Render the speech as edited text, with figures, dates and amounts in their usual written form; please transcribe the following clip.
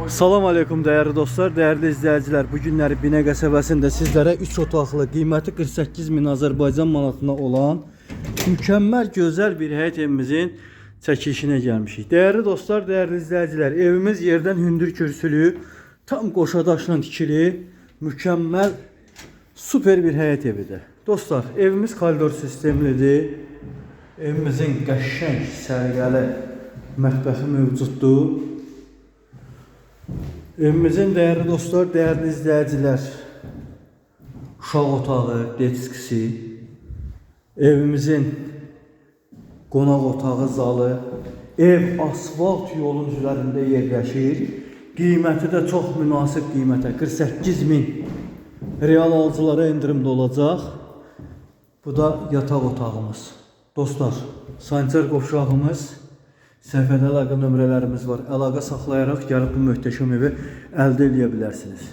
Salam aleykum değerli dostlar, değerli izleyiciler. Bu günləri Binə qəsəbəsində sizlərə 3 otaqlı, qiyməti 48 min Azərbaycan manatına olan mükəmməl, gözəl bir həyət evimizin çəkilişinə gəlmişik. Değerli dostlar, değerli izleyiciler, evimiz yerdən hündür kürsülü, tam qoşadaşla tikili, mükəmməl, süper bir həyət evidir. Dostlar, evimiz koridor sistemlidir. Evimizin qəşəng, sərgəli mətbəxi mövcuddur. Evimizin değerli dostlar, değerli izleyiciler, uşaq otağı, detskisi, evimizin qonaq otağı, zalı, ev asfalt yolun üzerinde yerləşir. Qiyməti də çox münasib qiymətə, 48 min real alıcılara indirimdə olacaq. Bu da yataq otağımız. Dostlar, sanitar qovşağımız, səhifədə əlaqə nömrələrimiz var. Əlaqə saxlayaraq gəlib bu möhtəşəm evi əldə edə bilərsiniz.